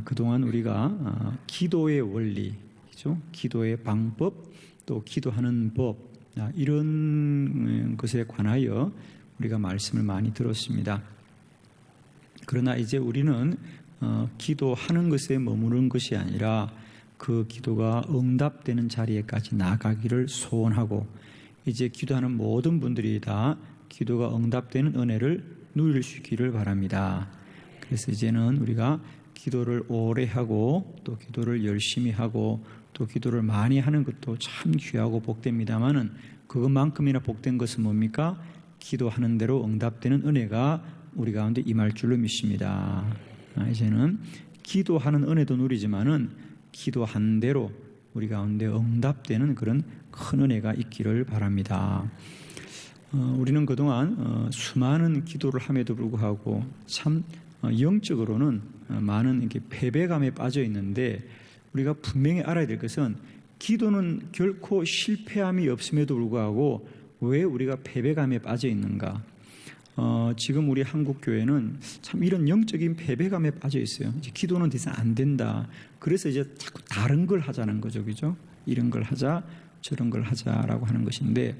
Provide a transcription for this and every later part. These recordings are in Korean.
그동안 우리가 기도의 원리, 그죠? 기도의 방법, 또 기도하는 법, 이런 것에 관하여 우리가 말씀을 많이 들었습니다. 그러나 이제 우리는 기도하는 것에 머무는 것이 아니라 그 기도가 응답되는 자리에까지 나가기를 소원하고, 이제 기도하는 모든 분들이 다 기도가 응답되는 은혜를 누릴 수 있기를 바랍니다. 그래서 이제는 우리가 기도를 오래 하고 또 기도를 열심히 하고 또 기도를 많이 하는 것도 참 귀하고 복됩니다만은, 그것만큼이나 복된 것은 뭡니까? 기도하는 대로 응답되는 은혜가 우리 가운데 임할 줄로 믿습니다. 이제는 기도하는 은혜도 누리지만은 기도한 대로 우리 가운데 응답되는 그런 큰 은혜가 있기를 바랍니다. 우리는 그동안 수많은 기도를 함에도 불구하고 참 영적으로는 많은 이렇게 패배감에 빠져 있는데, 우리가 분명히 알아야 될 것은 기도는 결코 실패함이 없음에도 불구하고 왜 우리가 패배감에 빠져 있는가? 지금 우리 한국 교회는 참 이런 영적인 패배감에 빠져 있어요. 이제 기도는 더 이상 안 된다. 그래서 이제 자꾸 다른 걸 하자는 거죠, 그죠? 이런 걸 하자, 저런 걸 하자라고 하는 것인데,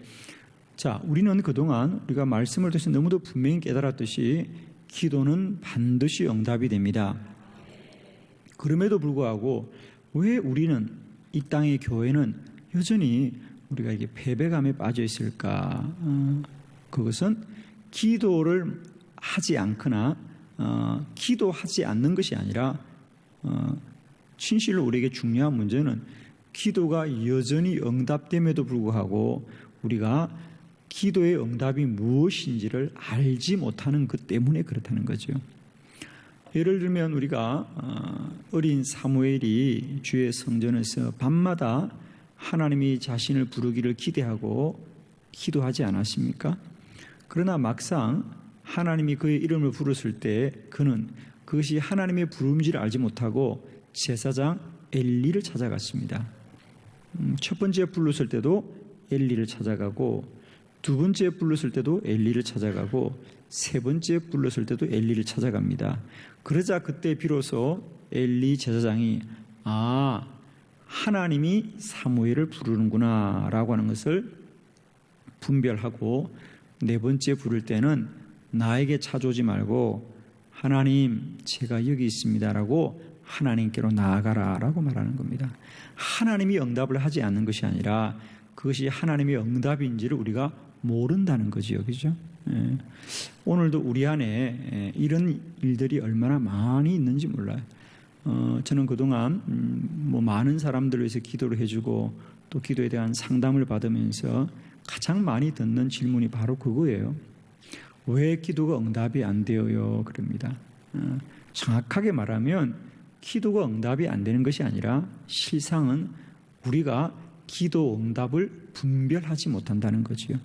자, 우리는 그동안 우리가 말씀을 통해서 너무도 분명히 깨달았듯이 기도는 반드시 응답이 됩니다. 그럼에도 불구하고 왜 우리는, 이 땅의 교회는 여전히 우리가 이게 패배감에 빠져 있을까? 그것은 기도를 하지 않거나 기도하지 않는 것이 아니라, 진실로 우리에게 중요한 문제는 기도가 여전히 응답됨에도 불구하고 우리가 기도의 응답이 무엇인지를 알지 못하는 것 때문에 그렇다는 거죠. 예를 들면 우리가 어린 사무엘이 주의 성전에서 밤마다 하나님이 자신을 부르기를 기대하고 기도하지 않았습니까? 그러나 막상 하나님이 그의 이름을 부르실 때 그는 그것이 하나님의 부름인지를 알지 못하고 제사장 엘리를 찾아갔습니다. 첫 번째 불렀을 때도 엘리를 찾아가고, 두 번째 불렀을 때도 엘리를 찾아가고, 세 번째 불렀을 때도 엘리를 찾아갑니다. 그러자 그때 비로소 엘리 제사장이 하나님이 사무엘을 부르는구나 라고 하는 것을 분별하고, 네 번째 부를 때는 나에게 찾아오지 말고 하나님 제가 여기 있습니다 라고 하나님께로 나아가라 라고 말하는 겁니다. 하나님이 응답을 하지 않는 것이 아니라 그것이 하나님의 응답인지를 우리가 모른다는 거지요, 그죠? 오늘도 우리 안에 이런 일들이 얼마나 많이 있는지 몰라요. 저는 그동안 많은 사람들을 위해서 기도를 해주고 또 기도에 대한 상담을 받으면서 가장 많이 듣는 질문이 바로 그거예요. 왜 기도가 응답이 안 되어요? 그럽니다. 정확하게 말하면 기도가 응답이 안 되는 것이 아니라 실상은 우리가 기도 응답을 분별하지 못한다는 거지요.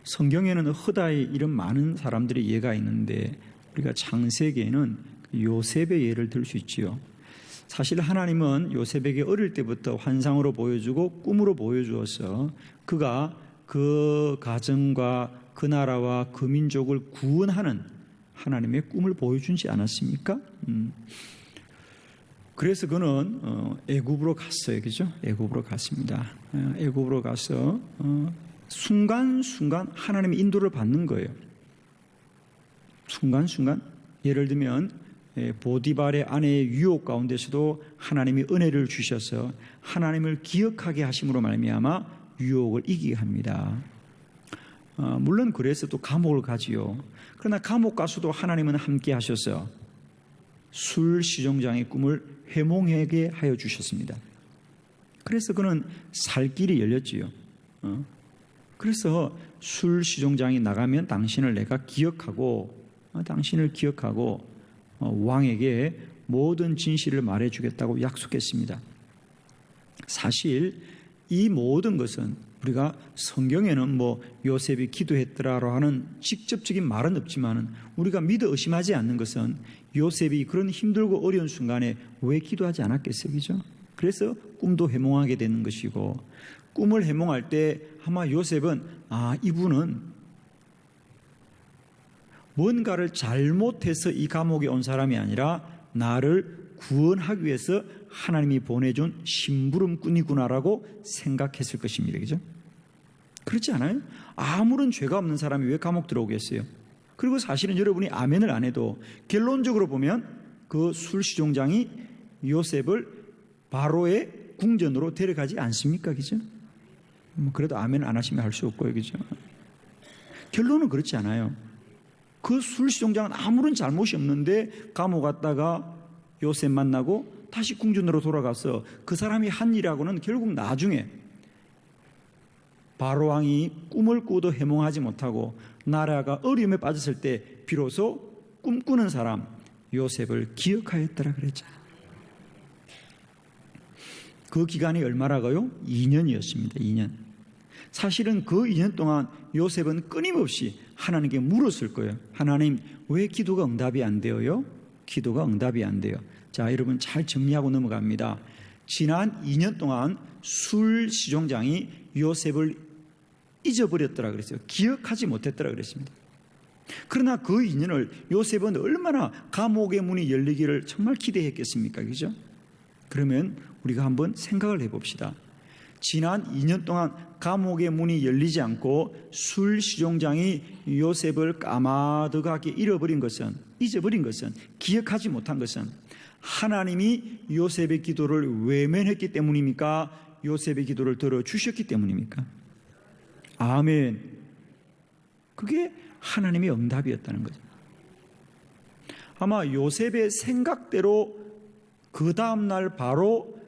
성경에는 허다히 이런 많은 사람들의 예가 있는데, 우리가 창세기에는 요셉의 예를 들 수 있지요. 사실 하나님은 요셉에게 어릴 때부터 환상으로 보여주고 꿈으로 보여주어서 그가 그 가정과 그 나라와 그 민족을 구원하는 하나님의 꿈을 보여주지 않았습니까? 그래서 그는 애굽으로 갔어요, 그죠? 애굽으로 갔습니다. 애굽으로 가서 순간순간 하나님의 인도를 받는 거예요. 순간순간. 예를 들면 보디발의 아내의 유혹 가운데서도 하나님이 은혜를 주셔서 하나님을 기억하게 하심으로 말미암아 유혹을 이기게 합니다. 물론 그래서 또 감옥을 가지요. 그러나 감옥 가서도 하나님은 함께 하셔서 술 시종장의 꿈을 회몽하게 하여 주셨습니다. 그래서 그는 살 길이 열렸지요. 그래서 술 시종장이 나가면 당신을 내가 기억하고 왕에게 모든 진실을 말해주겠다고 약속했습니다. 사실 이 모든 것은 우리가 성경에는 요셉이 기도했더라로 하는 직접적인 말은 없지만 우리가 믿어 의심하지 않는 것은 요셉이 그런 힘들고 어려운 순간에 왜 기도하지 않았겠어요, 그죠? 그래서 꿈도 해몽하게 되는 것이고, 꿈을 해몽할 때 아마 요셉은 이분은 뭔가를 잘못해서 이 감옥에 온 사람이 아니라 나를 구원하기 위해서 하나님이 보내준 심부름꾼이구나라고 생각했을 것입니다. 그죠? 그렇지 않아요? 아무런 죄가 없는 사람이 왜 감옥 들어오겠어요? 그리고 사실은 여러분이 아멘을 안 해도 결론적으로 보면 그 술시종장이 요셉을 바로의 궁전으로 데려가지 않습니까? 그죠? 그래도 아멘 안 하시면 할 수 없고요. 그죠? 결론은 그렇지 않아요. 그 술시종장은 아무런 잘못이 없는데 감옥 갔다가 요셉 만나고 다시 궁전으로 돌아가서 그 사람이 한 일하고는 결국 나중에 바로왕이 꿈을 꾸도 해몽하지 못하고 나라가 어려움에 빠졌을 때 비로소 꿈꾸는 사람 요셉을 기억하였더라 그랬잖아요. 그 기간이 얼마라고요? 2년이었습니다. 2년. 사실은 그 2년 동안 요셉은 끊임없이 하나님께 물었을 거예요. 하나님, 왜 기도가 응답이 안 돼요? 기도가 응답이 안 돼요. 자, 여러분 잘 정리하고 넘어갑니다. 지난 2년 동안 술시종장이 요셉을 잊어버렸더라 그랬어요. 기억하지 못했더라 그랬습니다. 그러나 그 2년을 요셉은 얼마나 감옥의 문이 열리기를 정말 기대했겠습니까? 그죠? 그러면 우리가 한번 생각을 해봅시다. 지난 2년 동안 감옥의 문이 열리지 않고 술시종장이 요셉을 까마득하게 잊어버린 것은 기억하지 못한 것은 하나님이 요셉의 기도를 외면했기 때문입니까? 요셉의 기도를 들어주셨기 때문입니까? 아멘. 그게 하나님의 응답이었다는 거죠. 아마 요셉의 생각대로 그 다음날 바로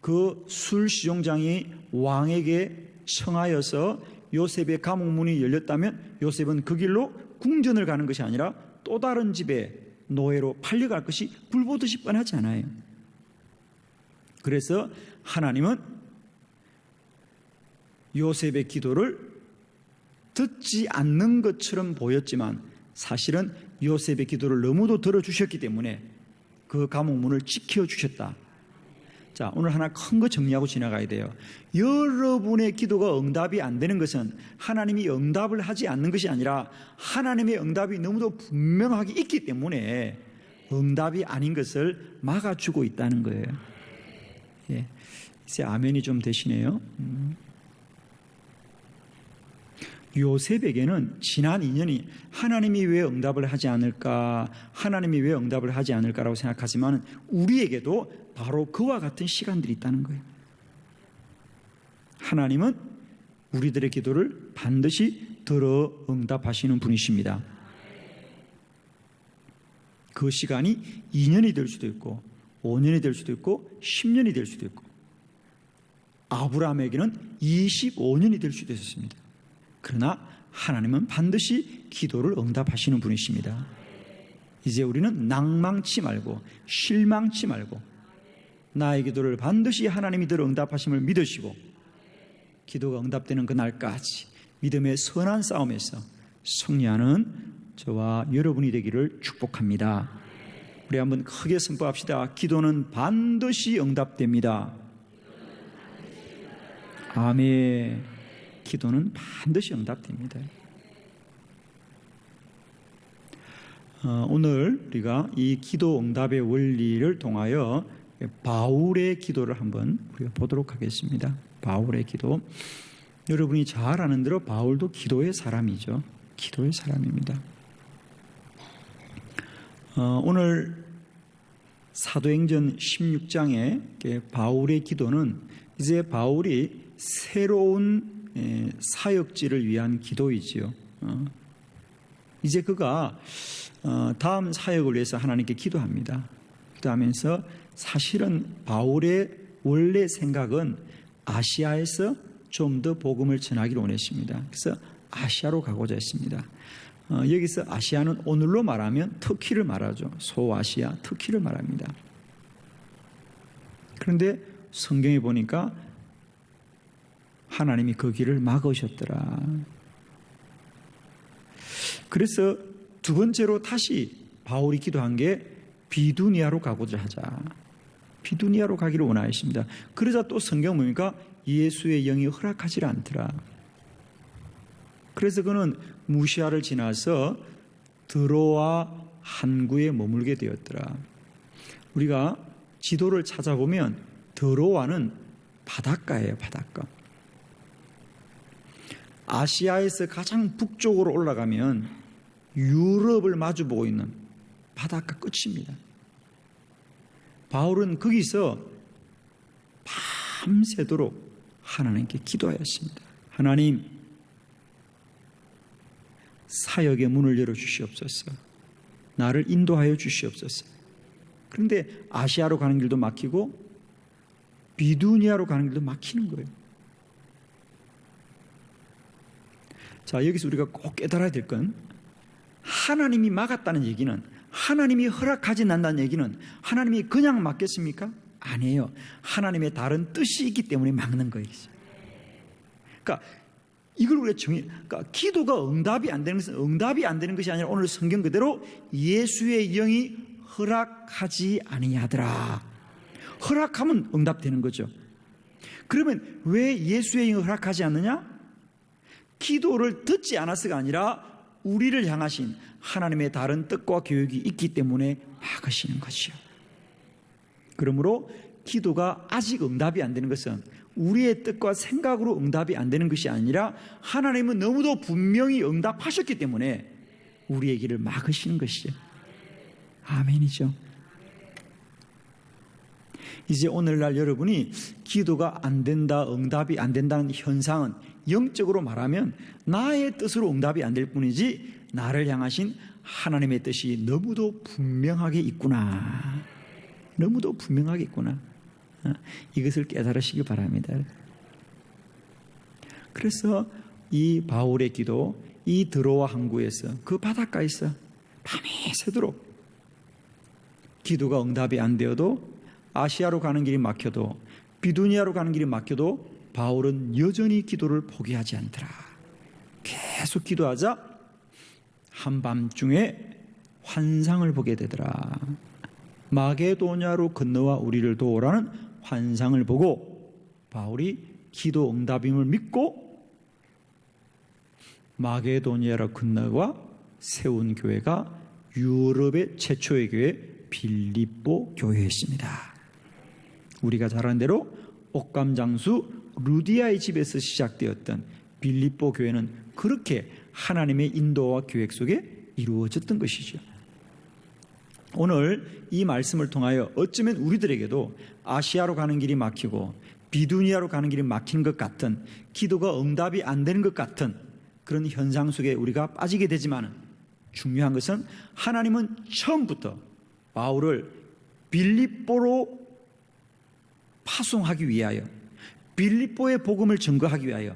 그 술시종장이 왕에게 청하여서 요셉의 감옥문이 열렸다면 요셉은 그 길로 궁전을 가는 것이 아니라 또 다른 집에 노예로 팔려갈 것이 불보듯이 뻔하지 않아요. 그래서 하나님은 요셉의 기도를 듣지 않는 것처럼 보였지만 사실은 요셉의 기도를 너무도 들어주셨기 때문에 그 감옥문을 지켜주셨다. 자, 오늘 하나 큰 거 정리하고 지나가야 돼요. 여러분의 기도가 응답이 안 되는 것은 하나님이 응답을 하지 않는 것이 아니라 하나님의 응답이 너무도 분명하게 있기 때문에 응답이 아닌 것을 막아주고 있다는 거예요. 예, 이제 아멘이 좀 되시네요. 요셉에게는 지난 2년이 하나님이 왜 응답을 하지 않을까, 하나님이 왜 응답을 하지 않을까라고 생각하지만 우리에게도 바로 그와 같은 시간들이 있다는 거예요. 하나님은 우리들의 기도를 반드시 들어 응답하시는 분이십니다. 그 시간이 2년이 될 수도 있고 5년이 될 수도 있고 10년이 될 수도 있고 아브라함에게는 25년이 될 수도 있었습니다. 그러나 하나님은 반드시 기도를 응답하시는 분이십니다. 이제 우리는 낭망치 말고 실망치 말고 나의 기도를 반드시 하나님이 들어 응답하심을 믿으시고 기도가 응답되는 그날까지 믿음의 선한 싸움에서 승리하는 저와 여러분이 되기를 축복합니다. 우리 한번 크게 선포합시다. 기도는 반드시 응답됩니다. 아멘. 기도는 반드시 응답됩니다. 오늘 우리가 이 기도 응답의 원리를 통하여 바울의 기도를 한번 우리가 보도록 하겠습니다. 바울의 기도. 여러분이 잘 아는 대로 바울도 기도의 사람이죠. 기도의 사람입니다. 오늘 사도행전 16장의 바울의 기도는 이제 바울이 새로운 사역지를 위한 기도이지요. 이제 그가 다음 사역을 위해서 하나님께 기도합니다. 기도하면서 사실은 바울의 원래 생각은 아시아에서 좀 더 복음을 전하기를 원했습니다. 그래서 아시아로 가고자 했습니다. 여기서 아시아는 오늘로 말하면 터키를 말하죠. 소아시아, 터키를 말합니다. 그런데 성경에 보니까 하나님이 그 길을 막으셨더라. 그래서 두 번째로 다시 바울이 기도한 게 비두니아로 가고자 하자. 비두니아로 가기를 원하였습니다. 그러자 또 성경 보니까 예수의 영이 허락하지 않더라. 그래서 그는 무시아를 지나서 드로아 항구에 머물게 되었더라. 우리가 지도를 찾아보면 드로아는 바닷가예요, 바닷가. 아시아에서 가장 북쪽으로 올라가면 유럽을 마주보고 있는 바닷가 끝입니다. 바울은 거기서 밤새도록 하나님께 기도하였습니다. 하나님, 사역의 문을 열어주시옵소서. 나를 인도하여 주시옵소서. 그런데 아시아로 가는 길도 막히고 비두니아로 가는 길도 막히는 거예요. 자, 여기서 우리가 꼭 깨달아야 될 건, 하나님이 막았다는 얘기는, 하나님이 허락하지 않는다는 얘기는 하나님이 그냥 막겠습니까? 아니에요. 하나님의 다른 뜻이 있기 때문에 막는 거예요. 그러니까 이걸 우리가 그러니까 기도가 응답이 안 되는 것은 응답이 안 되는 것이 아니라 오늘 성경 그대로 예수의 영이 허락하지 아니하더라. 허락하면 응답되는 거죠. 그러면 왜 예수의 영이 허락하지 않느냐? 기도를 듣지 않았어가 아니라 우리를 향하신 하나님의 다른 뜻과 계획이 있기 때문에 막으시는 것이요. 그러므로 기도가 아직 응답이 안 되는 것은 우리의 뜻과 생각으로 응답이 안 되는 것이 아니라 하나님은 너무도 분명히 응답하셨기 때문에 우리의 길을 막으시는 것이죠. 아멘이죠. 이제 오늘날 여러분이 기도가 안 된다, 응답이 안 된다는 현상은 영적으로 말하면 나의 뜻으로 응답이 안 될 뿐이지 나를 향하신 하나님의 뜻이 너무도 분명하게 있구나. 너무도 분명하게 있구나. 이것을 깨달으시기 바랍니다. 그래서 이 바울의 기도, 이 드로아 항구에서 그 바닷가에서 밤이 새도록 기도가 응답이 안 되어도 아시아로 가는 길이 막혀도 비두니아로 가는 길이 막혀도 바울은 여전히 기도를 포기하지 않더라. 계속 기도하자 한밤중에 환상을 보게 되더라. 마게도냐로 건너와 우리를 도우라는 환상을 보고 바울이 기도 응답임을 믿고 마게도냐로 건너와 세운 교회가 유럽의 최초의 교회 빌립보 교회였습니다. 우리가 잘 아는 대로 옥감장수 루디아의 집에서 시작되었던 빌립보 교회는 그렇게 하나님의 인도와 계획 속에 이루어졌던 것이죠. 오늘 이 말씀을 통하여 어쩌면 우리들에게도 아시아로 가는 길이 막히고 비두니아로 가는 길이 막히는 것 같은, 기도가 응답이 안 되는 것 같은 그런 현상 속에 우리가 빠지게 되지만 중요한 것은 하나님은 처음부터 바울을 빌립보로 파송하기 위하여, 빌립보의 복음을 증거하기 위하여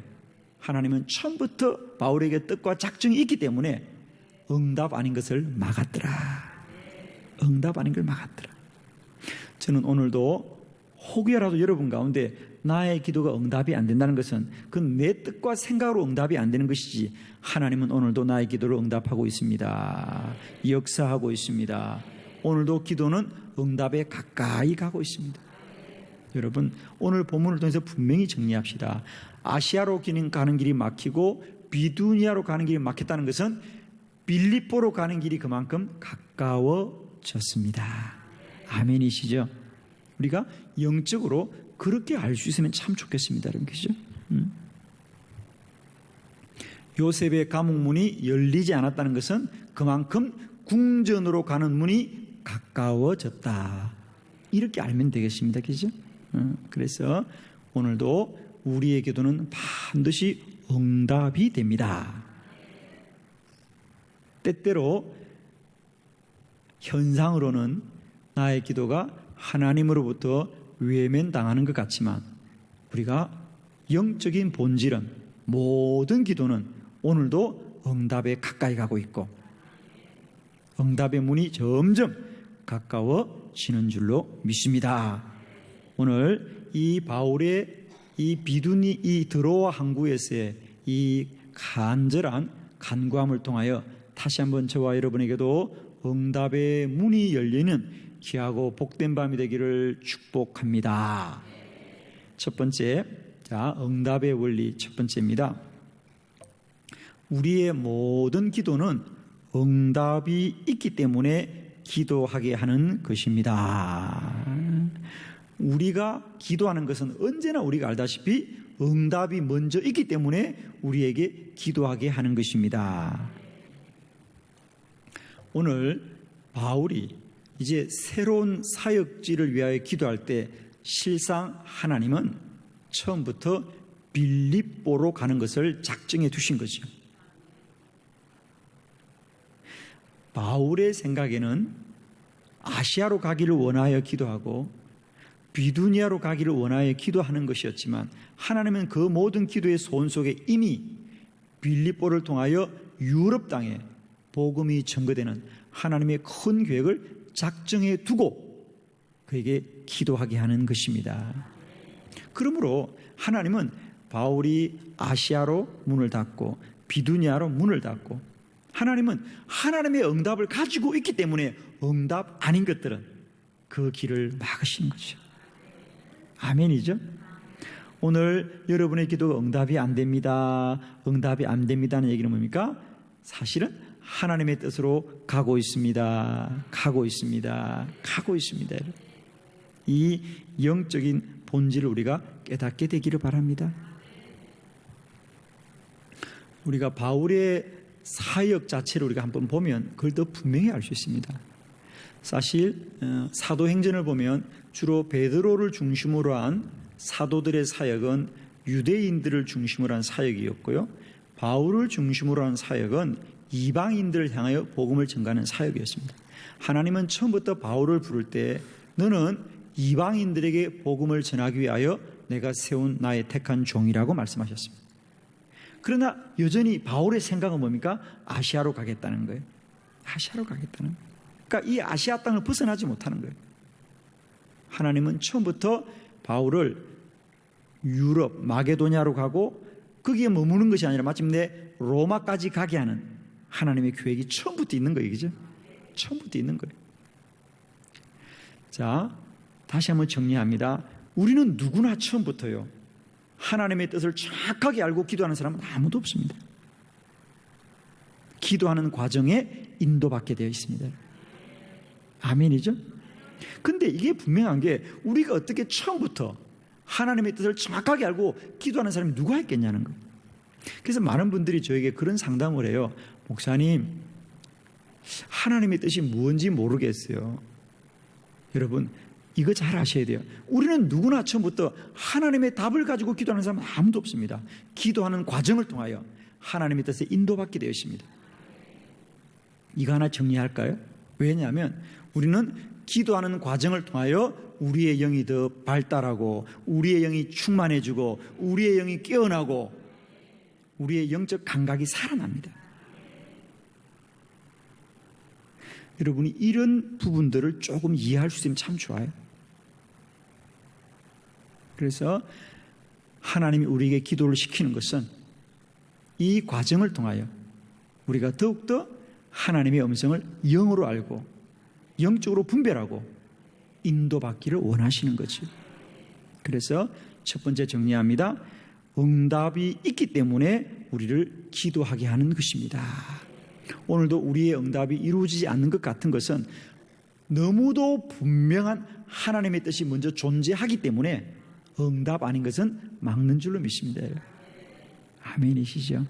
하나님은 처음부터 바울에게 뜻과 작정이 있기 때문에 응답 아닌 것을 막았더라. 응답 아닌 걸 막았더라. 저는 오늘도 혹여라도 여러분 가운데 나의 기도가 응답이 안 된다는 것은 그건 내 뜻과 생각으로 응답이 안 되는 것이지, 하나님은 오늘도 나의 기도를 응답하고 있습니다. 역사하고 있습니다. 오늘도 기도는 응답에 가까이 가고 있습니다. 여러분, 오늘 본문을 통해서 분명히 정리합시다. 아시아로 가는 길이 막히고 비두니아로 가는 길이 막혔다는 것은 빌립보로 가는 길이 그만큼 가까워졌습니다. 아멘이시죠? 우리가 영적으로 그렇게 알 수 있으면 참 좋겠습니다. 그렇죠? 요셉의 감옥 문이 열리지 않았다는 것은 그만큼 궁전으로 가는 문이 가까워졌다. 이렇게 알면 되겠습니다. 그렇죠? 그래서 오늘도 우리의 기도는 반드시 응답이 됩니다. 때때로 현상으로는 나의 기도가 하나님으로부터 외면당하는 것 같지만 우리가 영적인 본질은 모든 기도는 오늘도 응답에 가까이 가고 있고 응답의 문이 점점 가까워지는 줄로 믿습니다. 오늘 이 바울의 이 드로아 항구에서의 이 간절한 간구함을 통하여 다시 한번 저와 여러분에게도 응답의 문이 열리는 귀하고 복된 밤이 되기를 축복합니다. 첫 번째, 응답의 원리 첫 번째입니다. 우리의 모든 기도는 응답이 있기 때문에 기도하게 하는 것입니다. 우리가 기도하는 것은 언제나 우리가 알다시피 응답이 먼저 있기 때문에 우리에게 기도하게 하는 것입니다. 오늘 바울이 이제 새로운 사역지를 위하여 기도할 때 실상 하나님은 처음부터 빌립보로 가는 것을 작정해 두신 거죠. 바울의 생각에는 아시아로 가기를 원하여 기도하고 비두니아로 가기를 원하여 기도하는 것이었지만 하나님은 그 모든 기도의 소원 속에 이미 빌립보를 통하여 유럽 땅에 복음이 전거되는 하나님의 큰 계획을 작정해 두고 그에게 기도하게 하는 것입니다. 그러므로 하나님은 바울이 아시아로 문을 닫고 비두니아로 문을 닫고 하나님은 하나님의 응답을 가지고 있기 때문에 응답 아닌 것들은 그 길을 막으신 거죠. 아멘이죠? 오늘 여러분의 기도가 응답이 안 됩니다. 응답이 안 됩니다는 얘기는 뭡니까? 사실은 하나님의 뜻으로 가고 있습니다. 가고 있습니다. 가고 있습니다. 이 영적인 본질을 우리가 깨닫게 되기를 바랍니다. 우리가 바울의 사역 자체를 우리가 한번 보면 그걸 더 분명히 알 수 있습니다. 사실 사도행전을 보면 주로 베드로를 중심으로 한 사도들의 사역은 유대인들을 중심으로 한 사역이었고요. 바울을 중심으로 한 사역은 이방인들을 향하여 복음을 전가하는 사역이었습니다. 하나님은 처음부터 바울을 부를 때 너는 이방인들에게 복음을 전하기 위하여 내가 세운 나의 택한 종이라고 말씀하셨습니다. 그러나 여전히 바울의 생각은 뭡니까? 아시아로 가겠다는 거예요. 아시아로 가겠다는 거예요. 그러니까 이 아시아 땅을 벗어나지 못하는 거예요. 하나님은 처음부터 바울을 유럽, 마게도냐로 가고 거기에 머무는 것이 아니라 마침내 로마까지 가게 하는 하나님의 계획이 처음부터 있는 거예요. 그죠? 처음부터 있는 거예요. 자, 다시 한번 정리합니다. 우리는 누구나 처음부터요. 하나님의 뜻을 정확하게 알고 기도하는 사람은 아무도 없습니다. 기도하는 과정에 인도받게 되어 있습니다. 아멘이죠? 근데 이게 분명한 게 우리가 어떻게 처음부터 하나님의 뜻을 정확하게 알고 기도하는 사람이 누가 있겠냐는 거예요. 그래서 많은 분들이 저에게 그런 상담을 해요. 목사님, 하나님의 뜻이 뭔지 모르겠어요. 여러분, 이거 잘 아셔야 돼요. 우리는 누구나 처음부터 하나님의 답을 가지고 기도하는 사람은 아무도 없습니다. 기도하는 과정을 통하여 하나님의 뜻에 인도받게 되어 있습니다. 이거 하나 정리할까요? 왜냐하면 우리는 기도하는 과정을 통하여 우리의 영이 더 발달하고 우리의 영이 충만해지고 우리의 영이 깨어나고 우리의 영적 감각이 살아납니다. 여러분이 이런 부분들을 조금 이해할 수 있으면 참 좋아요. 그래서 하나님이 우리에게 기도를 시키는 것은 이 과정을 통하여 우리가 더욱더 하나님의 음성을 영으로 알고 영적으로 분별하고 인도받기를 원하시는 거죠. 그래서 첫 번째 정리합니다. 응답이 있기 때문에 우리를 기도하게 하는 것입니다. 오늘도 우리의 응답이 이루어지지 않는 것 같은 것은 너무도 분명한 하나님의 뜻이 먼저 존재하기 때문에 응답 아닌 것은 막는 줄로 믿습니다. 아멘이시죠?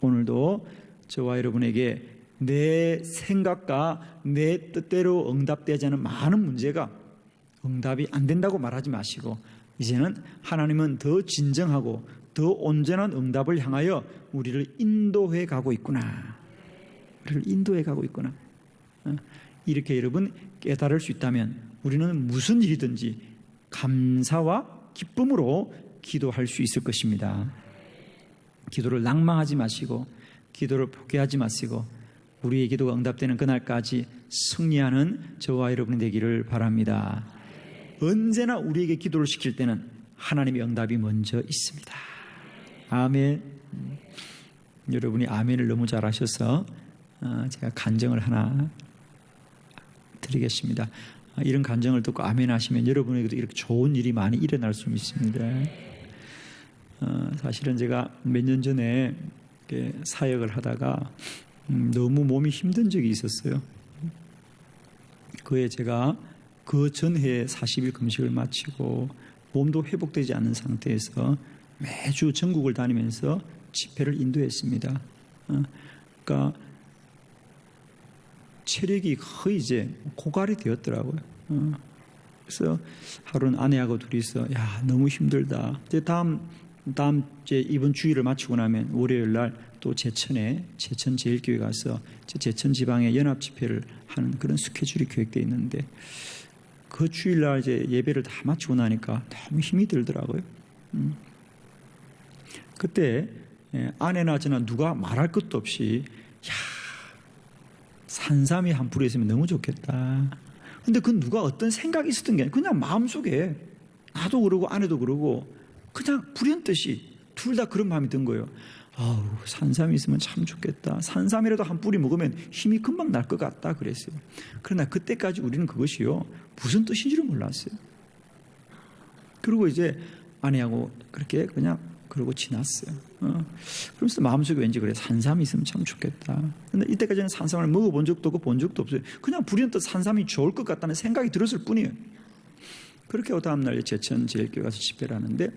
오늘도 저와 여러분에게 내 생각과 내 뜻대로 응답되지 않은 많은 문제가 응답이 안 된다고 말하지 마시고 이제는 하나님은 더 진정하고 더 온전한 응답을 향하여 우리를 인도해 가고 있구나. 우리를 인도해 가고 있구나. 이렇게 여러분 깨달을 수 있다면 우리는 무슨 일이든지 감사와 기쁨으로 기도할 수 있을 것입니다. 기도를 낭망하지 마시고 기도를 포기하지 마시고 우리의 기도가 응답되는 그날까지 승리하는 저와 여러분이 되기를 바랍니다. 언제나 우리에게 기도를 시킬 때는 하나님의 응답이 먼저 있습니다. 아멘. 여러분이 아멘을 너무 잘하셔서 제가 간증을 하나 드리겠습니다. 이런 간증을 듣고 아멘 하시면 여러분에게도 이렇게 좋은 일이 많이 일어날 수 있습니다. 사실은 제가 몇 년 전에 사역을 하다가 너무 몸이 힘든 적이 있었어요. 그에 제가 그 전해에 40일 금식을 마치고 몸도 회복되지 않는 상태에서 매주 전국을 다니면서 집회를 인도했습니다. 그러니까 체력이 거의 이제 고갈이 되었더라고요. 그래서 하루는 아내하고 둘이서 야 너무 힘들다. 다음 이제 이번 주일을 마치고 나면 월요일 날 또 제천 제일교회 가서 제천 지방의 연합 집회를 하는 그런 스케줄이 계획되어 있는데 그 주일 날 이제 예배를 다 마치고 나니까 너무 힘이 들더라고요. 그때 아내나 저나 누가 말할 것도 없이 야 산삼이 한 뿌리 있으면 너무 좋겠다. 근데 그 누가 어떤 생각이 있었던 게 아니라 그냥 마음속에 나도 그러고 아내도 그러고 그냥 불현듯이 둘 다 그런 마음이 든 거예요. 아우 산삼이 있으면 참 좋겠다. 산삼이라도 한 뿌리 먹으면 힘이 금방 날 것 같다 그랬어요. 그러나 그때까지 우리는 그것이요 무슨 뜻인지를 몰랐어요. 그리고 이제 아내하고 그렇게 그냥 그러고 지났어요. 그러면서 마음속에 왠지 그래 산삼이 있으면 참 좋겠다. 근데 이때까지는 산삼을 먹어본 적도 없고 본 적도 없어요. 그냥 불현듯 산삼이 좋을 것 같다는 생각이 들었을 뿐이에요. 그렇게 다음날 제천 제일교회 가서 집회를 하는데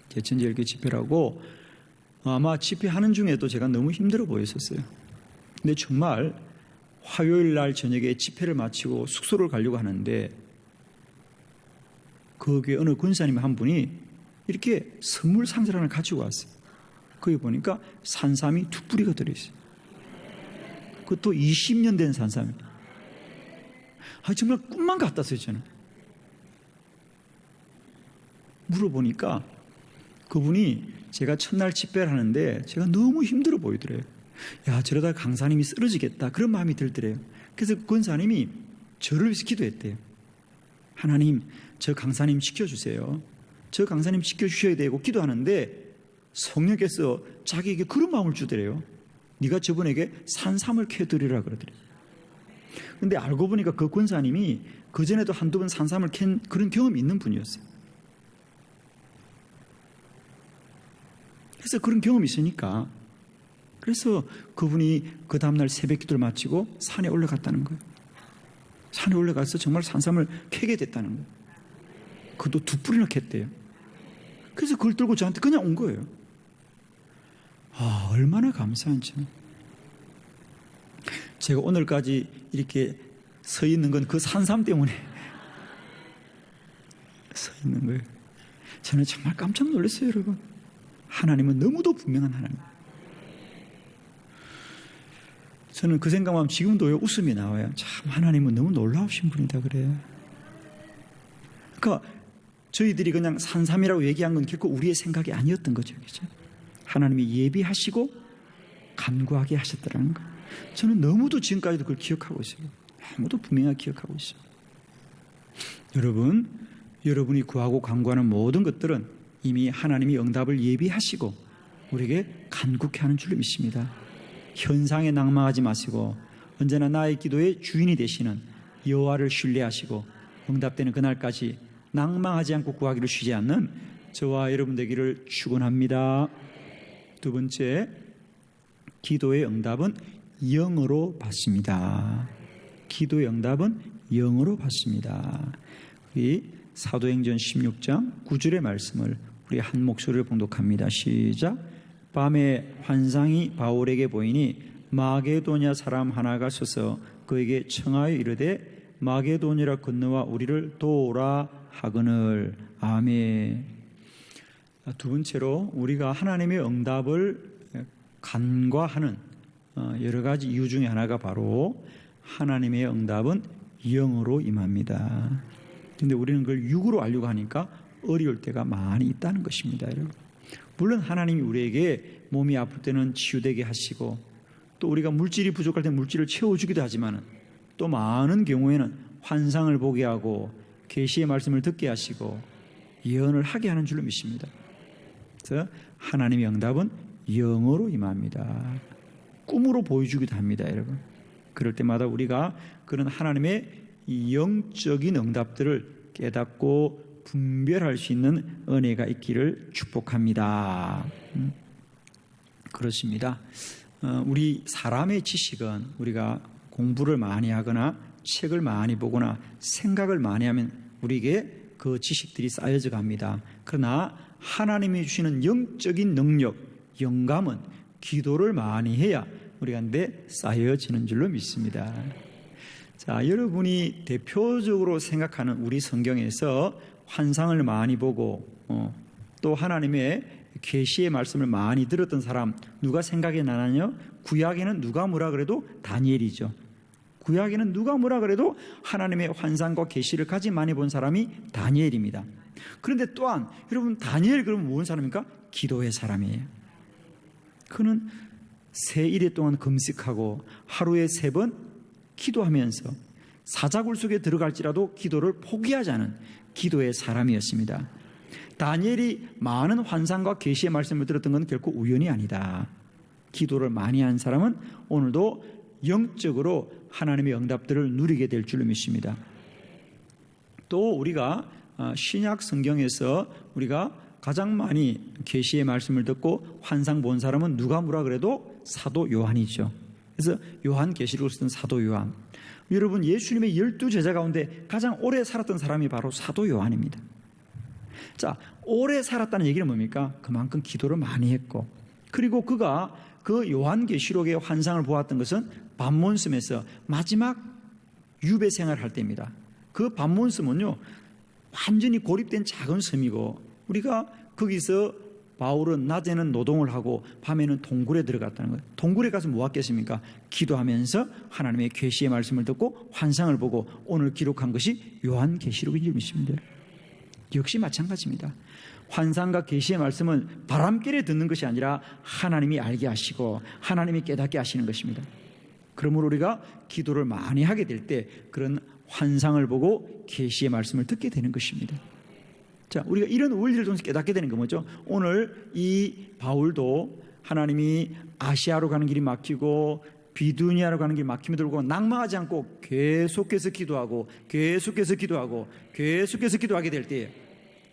제천 제일교회 집회를 하고 아마 집회하는 중에도 제가 너무 힘들어 보였었어요. 근데 정말 화요일 날 저녁에 집회를 마치고 숙소를 가려고 하는데 거기에 어느 권사님 한 분이 이렇게 선물 상자를 하나 가지고 왔어요. 거기 보니까 산삼이 2뿌리가 들어있어요. 그것도 20년 된 산삼이에요. 정말 꿈만 같았어요 저는. 물어보니까 그분이 제가 첫날 집회를 하는데 제가 너무 힘들어 보이더래요. 야 저러다 강사님이 쓰러지겠다 그런 마음이 들더래요. 그래서 그 권사님이 저를 위해서 기도했대요. 하나님 저 강사님 지켜주세요. 저 강사님 지켜주셔야 되고 기도하는데 성령께서 자기에게 그런 마음을 주더래요. 네가 저분에게 산삼을 캐드리라 그러더래요. 근데 알고 보니까 그 권사님이 그전에도 한두 번 산삼을 캔 그런 경험이 있는 분이었어요. 그래서 그런 경험이 있으니까 그래서 그분이 그 다음날 새벽 기도를 마치고 산에 올라갔다는 거예요. 산에 올라가서 정말 산삼을 캐게 됐다는 거예요. 그도 2뿌리나 캤대요. 그래서 그걸 들고 저한테 그냥 온 거예요. 얼마나 감사한지. 제가 오늘까지 이렇게 서 있는 건 그 산삼 때문에 서 있는 거예요. 저는 정말 깜짝 놀랐어요, 여러분. 하나님은 너무도 분명한 하나님. 저는 그 생각하면 지금도 웃음이 나와요. 참 하나님은 너무 놀라우신 분이다 그래요. 그러니까 저희들이 그냥 산삼이라고 얘기한 건 결코 우리의 생각이 아니었던 거죠. 그렇죠? 하나님이 예비하시고 간구하게 하셨더라는 거. 저는 너무도 지금까지도 그걸 기억하고 있어요. 너무도 분명하게 기억하고 있어요. 여러분이 구하고 간구하는 모든 것들은 이미 하나님이 응답을 예비하시고 우리에게 간구케 하는 줄로 믿습니다. 현상에 낭망하지 마시고 언제나 나의 기도의 주인이 되시는 여호와를 신뢰하시고 응답되는 그날까지 낭망하지 않고 구하기를 쉬지 않는 저와 여러분 되기를 축원합니다. 두 번째, 기도의 응답은 영으로 받습니다. 기도의 응답은 영으로 받습니다. 이 사도행전 16장 9절의 말씀을 우리 한 목소리를 봉독합니다. 시작. 밤에 환상이 바울에게 보이니 마게도냐 사람 하나가 서서 그에게 청하여 이르되 마게도냐라 건너와 우리를 도우라 하거늘. 아멘. 두 번째로 우리가 하나님의 응답을 간과하는 여러 가지 이유 중에 하나가 바로 하나님의 응답은 영으로 임합니다. 그런데 우리는 그걸 육으로 알려고 하니까 어려울 때가 많이 있다는 것입니다. 여러분. 물론 하나님이 우리에게 몸이 아플 때는 치유되게 하시고 또 우리가 물질이 부족할 때 물질을 채워주기도 하지만 또 많은 경우에는 환상을 보게 하고 계시의 말씀을 듣게 하시고 예언을 하게 하는 줄로 믿습니다. 그래서 하나님의 응답은 영으로 임합니다. 꿈으로 보여주기도 합니다. 여러분. 그럴 때마다 우리가 그런 하나님의 영적인 응답들을 깨닫고 분별할 수 있는 은혜가 있기를 축복합니다. 그렇습니다. 우리 사람의 지식은 우리가 공부를 많이 하거나 책을 많이 보거나 생각을 많이 하면 우리에게 그 지식들이 쌓여져 갑니다. 그러나 하나님이 주시는 영적인 능력, 영감은 기도를 많이 해야 우리한테 쌓여지는 줄로 믿습니다. 자, 여러분이 대표적으로 생각하는 우리 성경에서 환상을 많이 보고 또 하나님의 계시의 말씀을 많이 들었던 사람 누가 생각이 나나요? 구약에는 누가 뭐라 그래도 다니엘이죠. 구약에는 누가 뭐라 그래도 하나님의 환상과 계시를 가장 많이 본 사람이 다니엘입니다. 그런데 또한 여러분 다니엘 그러면 무슨 사람입니까? 기도의 사람이에요. 그는 세 일에 동안 금식하고 하루에 3번 기도하면서 사자굴 속에 들어갈지라도 기도를 포기하지 않은 기도의 사람이었습니다. 다니엘이 많은 환상과 계시의 말씀을 들었던 건 결코 우연이 아니다. 기도를 많이 한 사람은 오늘도 영적으로 하나님의 응답들을 누리게 될 줄로 믿습니다. 또 우리가 신약 성경에서 우리가 가장 많이 계시의 말씀을 듣고 환상 본 사람은 누가 뭐라 그래도 사도 요한이죠. 그래서 요한계시록을 쓰던 사도 요한. 여러분 예수님의 12제자 가운데 가장 오래 살았던 사람이 바로 사도 요한입니다. 자, 오래 살았다는 얘기는 뭡니까? 그만큼 기도를 많이 했고, 그리고 그가 그 요한계시록의 환상을 보았던 것은 반몬섬에서 마지막 유배 생활을 할 때입니다. 그 반몬섬은요 완전히 고립된 작은 섬이고, 우리가 거기서 바울은 낮에는 노동을 하고 밤에는 동굴에 들어갔다는 거예요. 동굴에 가서 뭐 했겠습니까? 기도하면서 하나님의 계시의 말씀을 듣고 환상을 보고 오늘 기록한 것이 요한계시록인 줄 믿습니다. 역시 마찬가지입니다. 환상과 계시의 말씀은 바람결에 듣는 것이 아니라 하나님이 알게 하시고 하나님이 깨닫게 하시는 것입니다. 그러므로 우리가 기도를 많이 하게 될 때 그런 환상을 보고 계시의 말씀을 듣게 되는 것입니다. 자, 우리가 이런 원리를 통해서 깨닫게 되는 거 뭐죠? 오늘 이 바울도 하나님이 아시아로 가는 길이 막히고 비두니아로 가는 길이 막힘이 들고 낭망하지 않고 계속해서 기도하고 계속해서 기도하고 계속해서 기도하게 될 때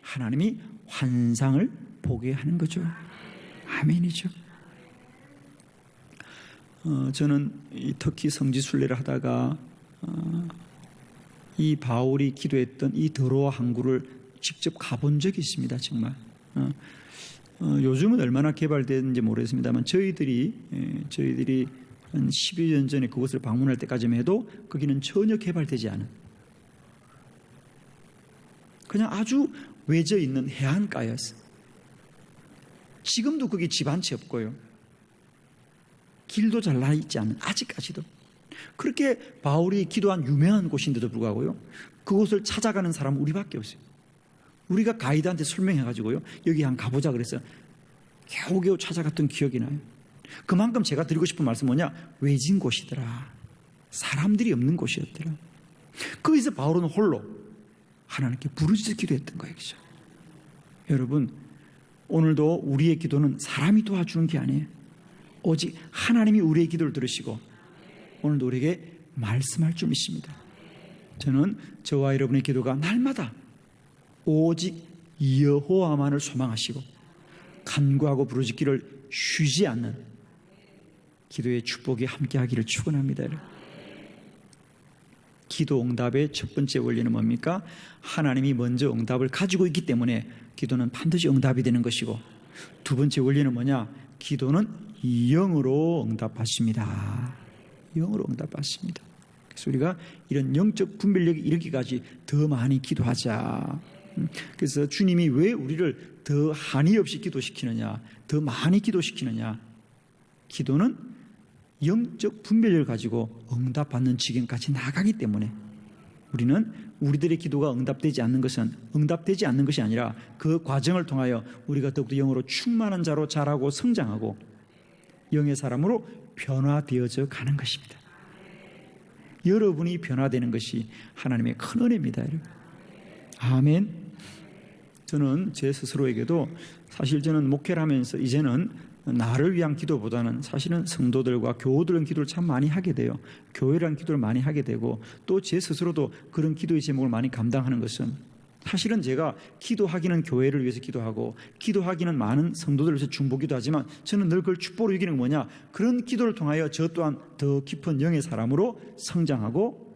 하나님이 환상을 보게 하는 거죠. 아멘이죠. 저는 이 터키 성지 순례를 하다가 이 바울이 기도했던 이 더로아 항구를 직접 가본 적이 있습니다. 정말 요즘은 얼마나 개발됐는지 모르겠습니다만 저희들이 한 10여 년 전에 그곳을 방문할 때까지만 해도 거기는 전혀 개발되지 않은 그냥 아주 외져 있는 해안가였어요. 지금도 거기 집 한 채 없고요. 길도 잘 나 있지 않은, 아직까지도. 그렇게 바울이 기도한 유명한 곳인데도 불구하고요, 그곳을 찾아가는 사람은 우리밖에 없어요. 우리가 가이드한테 설명해가지고요, 여기 한 가보자 그래서 겨우겨우 찾아갔던 기억이 나요. 그만큼 제가 드리고 싶은 말씀은 뭐냐? 외진 곳이더라. 사람들이 없는 곳이었더라. 거기서 바울은 홀로 하나님께 부르짖어 기도했던 거예요. 그렇죠? 여러분, 오늘도 우리의 기도는 사람이 도와주는 게 아니에요. 오직 하나님이 우리의 기도를 들으시고 오늘도 우리에게 말씀할 줄 믿습니다. 저는 저와 여러분의 기도가 날마다 오직 여호와만을 소망하시고 간구하고 부르짖기를 쉬지 않는 기도의 축복이 함께하기를 축원합니다. 기도 응답의 첫 번째 원리는 뭡니까? 하나님이 먼저 응답을 가지고 있기 때문에 기도는 반드시 응답이 되는 것이고, 두 번째 원리는 뭐냐? 기도는 영으로 응답받습니다. 영으로 응답받습니다. 그래서 우리가 이런 영적 분별력이 이르기까지 더 많이 기도하자. 그래서 주님이 왜 우리를 더 한이 없이 기도시키느냐, 더 많이 기도시키느냐? 기도는 영적 분별력을 가지고 응답받는 지경까지 나가기 때문에 우리는 우리들의 기도가 응답되지 않는 것이 아니라 그 과정을 통하여 우리가 더욱더 영으로 충만한 자로 자라고 성장하고 영의 사람으로 변화되어져 가는 것입니다. 여러분이 변화되는 것이 하나님의 큰 은혜입니다. 여러분. 아멘. 저는 제 스스로에게도 사실 저는 목회를 하면서 이제는 나를 위한 기도보다는 사실은 성도들과 교우들은 기도를 참 많이 하게 돼요. 교회란 기도를 많이 하게 되고 또 제 스스로도 그런 기도의 제목을 많이 감당하는 것은 사실은 제가 기도하기는 교회를 위해서 기도하고 기도하기는 많은 성도들을 위해서 중보기도 하지만 저는 늘 그걸 축복으로 여기는 건 뭐냐? 그런 기도를 통하여 저 또한 더 깊은 영의 사람으로 성장하고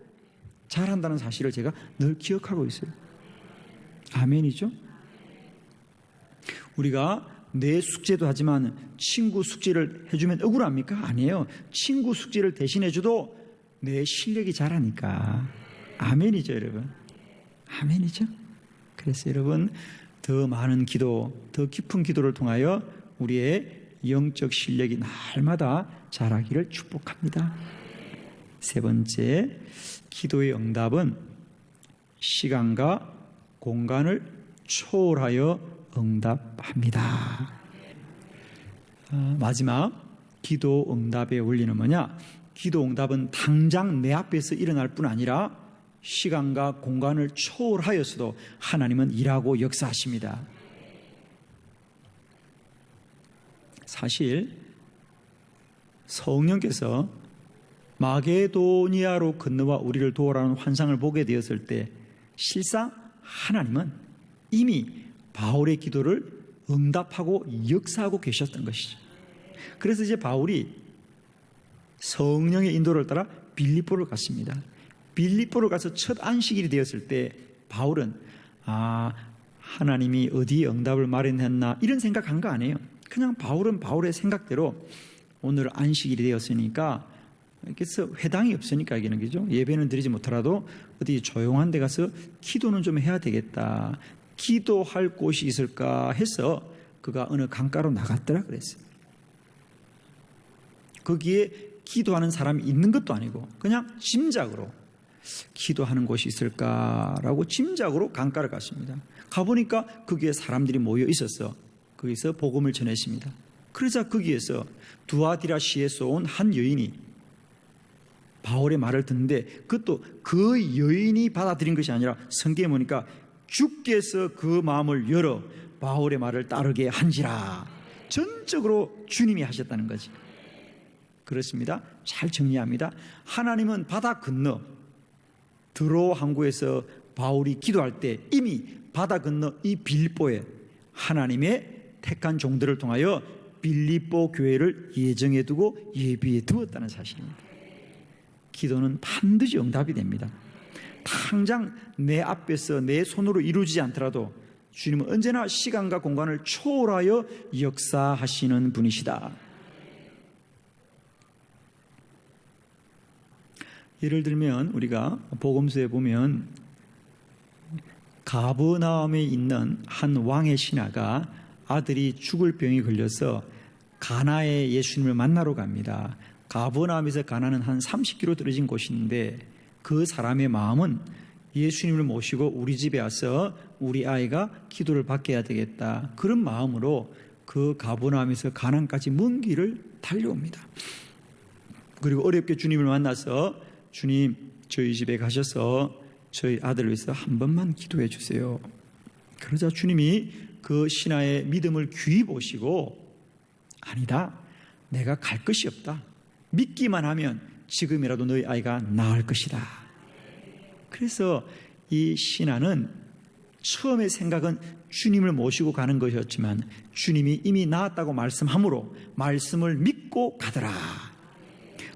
잘한다는 사실을 제가 늘 기억하고 있어요. 아멘이죠? 우리가 내 숙제도 하지만 친구 숙제를 해주면 억울합니까? 아니에요. 친구 숙제를 대신해줘도 내 실력이 자라니까. 아멘이죠, 여러분. 아멘이죠? 그래서 여러분, 더 많은 기도, 더 깊은 기도를 통하여 우리의 영적 실력이 날마다 자라기를 축복합니다. 세 번째, 기도의 응답은 시간과 공간을 초월하여 응답합니다. 마지막, 기도 응답의 원리는 뭐냐? 기도 응답은 당장 내 앞에서 일어날 뿐 아니라 시간과 공간을 초월하여서도 하나님은 일하고 역사하십니다. 사실 성령께서 마게도니아로 건너와 우리를 도우라는 환상을 보게 되었을 때 실상 하나님은 이미 바울의 기도를 응답하고 역사하고 계셨던 것이죠. 그래서 이제 바울이 성령의 인도를 따라 빌립보를 갔습니다. 빌립보를 가서 첫 안식일이 되었을 때 바울은 하나님이 어디에 응답을 마련했나 이런 생각한 거 아니에요. 그냥 바울은 바울의 생각대로 오늘 안식일이 되었으니까 그래서 회당이 없으니까 여기는 그죠? 예배는 드리지 못하라도 어디 조용한 데 가서 기도는 좀 해야 되겠다. 기도할 곳이 있을까 해서 그가 어느 강가로 나갔더라 그랬어요. 거기에 기도하는 사람이 있는 것도 아니고 그냥 짐작으로 기도하는 곳이 있을까라고 짐작으로 강가를 갔습니다. 가보니까 거기에 사람들이 모여 있어서 거기서 복음을 전했습니다. 그러자 거기에서 두아디라시에서 온 한 여인이 바울의 말을 듣는데 그것도 그 여인이 받아들인 것이 아니라 성경에 보니까 주께서 그 마음을 열어 바울의 말을 따르게 한지라. 전적으로 주님이 하셨다는 거지. 그렇습니다. 잘 정리합니다. 하나님은 바다 건너 드로 항구에서 바울이 기도할 때 이미 바다 건너 이 빌립보에 하나님의 택한 종들을 통하여 빌립보 교회를 예정해 두고 예비해 두었다는 사실입니다. 기도는 반드시 응답이 됩니다. 당장 내 앞에서 내 손으로 이루어지지 않더라도 주님은 언제나 시간과 공간을 초월하여 역사하시는 분이시다. 예를 들면 우리가 복음서에 보면 가버나움에 있는 한 왕의 신하가 아들이 죽을 병이 걸려서 가나에 예수님을 만나러 갑니다. 가버나움에서 가나는 한 30km 떨어진 곳인데 그 사람의 마음은 예수님을 모시고 우리 집에 와서 우리 아이가 기도를 받게 해야 되겠다. 그런 마음으로 그 가버나움에서 가나까지 먼 길을 달려옵니다. 그리고 어렵게 주님을 만나서 주님 저희 집에 가셔서 저희 아들을 위해서 한 번만 기도해 주세요. 그러자 주님이 그 신하의 믿음을 귀히 보시고 아니다. 내가 갈 것이 없다. 믿기만 하면 지금이라도 너희 아이가 나을 것이다. 그래서 이 신하는 처음에 생각은 주님을 모시고 가는 것이었지만 주님이 이미 나았다고 말씀하므로 말씀을 믿고 가더라.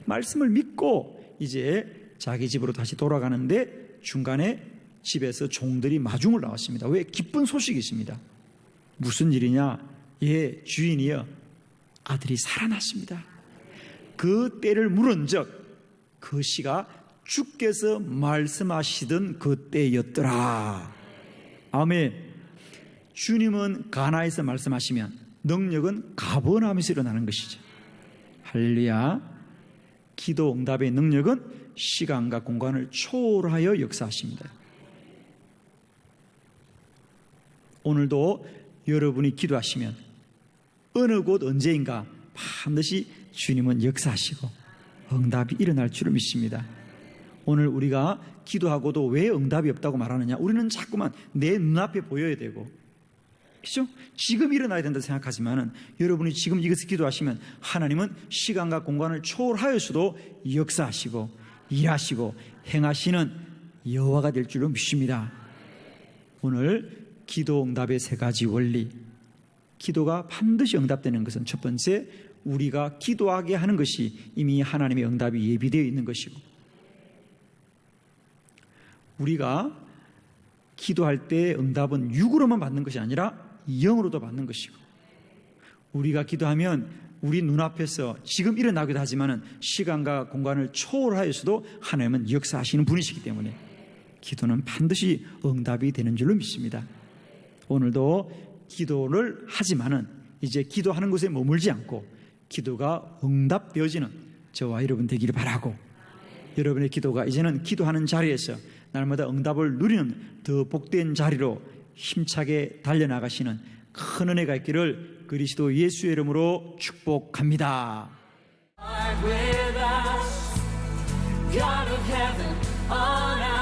말씀을 믿고 이제 자기 집으로 다시 돌아가는데 중간에 집에서 종들이 마중을 나왔습니다. 왜? 기쁜 소식이 있습니다. 무슨 일이냐? 예, 주인이여 아들이 살아났습니다. 그 때를 물은즉 그 시가 주께서 말씀하시던 그 때였더라. 아멘. 주님은 가나에서 말씀하시면 능력은 가버나움에서 일어나는 것이죠. 할렐루야. 기도 응답의 능력은 시간과 공간을 초월하여 역사하십니다. 오늘도 여러분이 기도하시면 어느 곳 언제인가 반드시 주님은 역사하시고 응답이 일어날 줄을 믿습니다. 오늘 우리가 기도하고도 왜 응답이 없다고 말하느냐? 우리는 자꾸만 내 눈앞에 보여야 되고, 그렇죠? 지금 일어나야 된다고 생각하지만은 여러분이 지금 이것을 기도하시면 하나님은 시간과 공간을 초월하여서도 역사하시고 일하시고 행하시는 여호와가 될 줄로 믿습니다. 오늘 기도 응답의 세 가지 원리. 기도가 반드시 응답되는 것은 첫 번째, 우리가 기도하게 하는 것이 이미 하나님의 응답이 예비되어 있는 것이고, 우리가 기도할 때 응답은 육으로만 받는 것이 아니라 영으로도 받는 것이고, 우리가 기도하면 우리 눈앞에서 지금 일어나기도 하지만 시간과 공간을 초월하여서도 하나님은 역사하시는 분이시기 때문에 기도는 반드시 응답이 되는 줄로 믿습니다. 오늘도 기도를 하지만은 이제 기도하는 곳에 머물지 않고 기도가 응답되어지는 저와 여러분 되기를 바라고, 여러분의 기도가 이제는 기도하는 자리에서 날마다 응답을 누리는 더 복된 자리로 힘차게 달려나가시는 큰 은혜가 있기를 그리스도 예수의 이름으로 축복합니다. God of heaven on